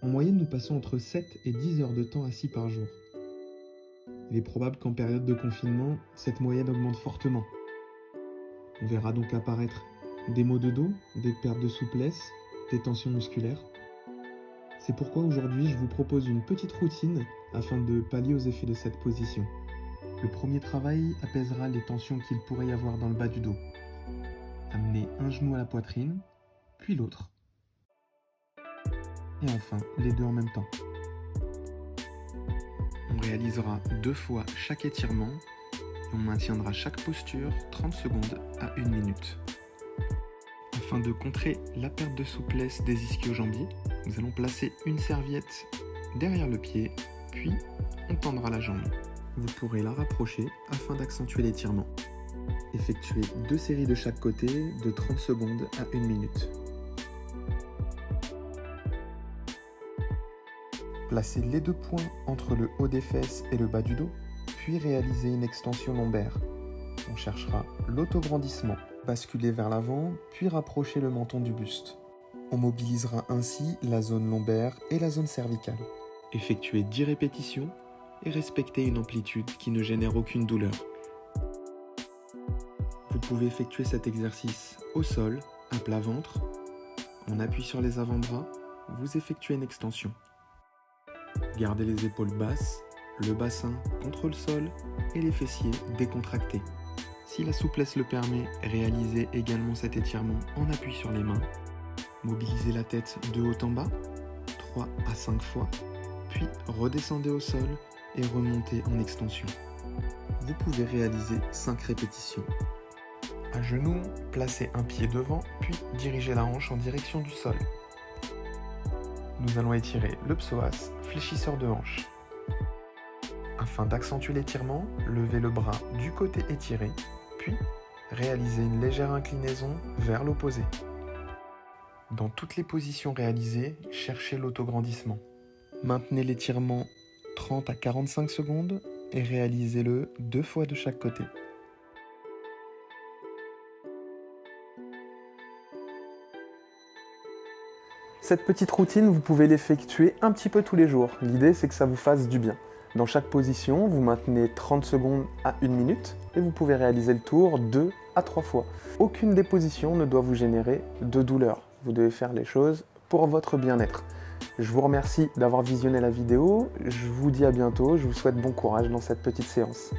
En moyenne, nous passons entre 7 et 10 heures de temps assis par jour. Il est probable qu'en période de confinement, cette moyenne augmente fortement. On verra donc apparaître des maux de dos, des pertes de souplesse, des tensions musculaires. C'est pourquoi aujourd'hui, je vous propose une petite routine afin de pallier aux effets de cette position. Le premier travail apaisera les tensions qu'il pourrait y avoir dans le bas du dos. Amenez un genou à la poitrine, puis l'autre. Et enfin, les deux en même temps. On réalisera 2 fois chaque étirement et on maintiendra chaque posture 30 secondes à 1 minute. Afin de contrer la perte de souplesse des ischio-jambiers, nous allons placer une serviette derrière le pied, puis on tendra la jambe. Vous pourrez la rapprocher afin d'accentuer l'étirement. Effectuez 2 séries de chaque côté de 30 secondes à 1 minute. Placez les 2 poings entre le haut des fesses et le bas du dos, puis réalisez une extension lombaire. On cherchera l'autograndissement. Basculez vers l'avant, puis rapprochez le menton du buste. On mobilisera ainsi la zone lombaire et la zone cervicale. Effectuez 10 répétitions et respectez une amplitude qui ne génère aucune douleur. Vous pouvez effectuer cet exercice au sol, à plat ventre. En appui sur les avant-bras, vous effectuez une extension. Gardez les épaules basses, le bassin contre le sol et les fessiers décontractés. Si la souplesse le permet, réalisez également cet étirement en appui sur les mains. Mobilisez la tête de haut en bas, 3 à 5 fois, puis redescendez au sol et remontez en extension. Vous pouvez réaliser 5 répétitions. À genoux, placez un pied devant, puis dirigez la hanche en direction du sol. Nous allons étirer le psoas, fléchisseur de hanche. Afin d'accentuer l'étirement, levez le bras du côté étiré, puis réalisez une légère inclinaison vers l'opposé. Dans toutes les positions réalisées, cherchez l'autograndissement. Maintenez l'étirement 30 à 45 secondes et réalisez-le 2 fois de chaque côté. Cette petite routine, vous pouvez l'effectuer un petit peu tous les jours. L'idée, c'est que ça vous fasse du bien. Dans chaque position, vous maintenez 30 secondes à 1 minute et vous pouvez réaliser le tour 2 à 3 fois. Aucune des positions ne doit vous générer de douleur. Vous devez faire les choses pour votre bien-être. Je vous remercie d'avoir visionné la vidéo. Je vous dis à bientôt. Je vous souhaite bon courage dans cette petite séance.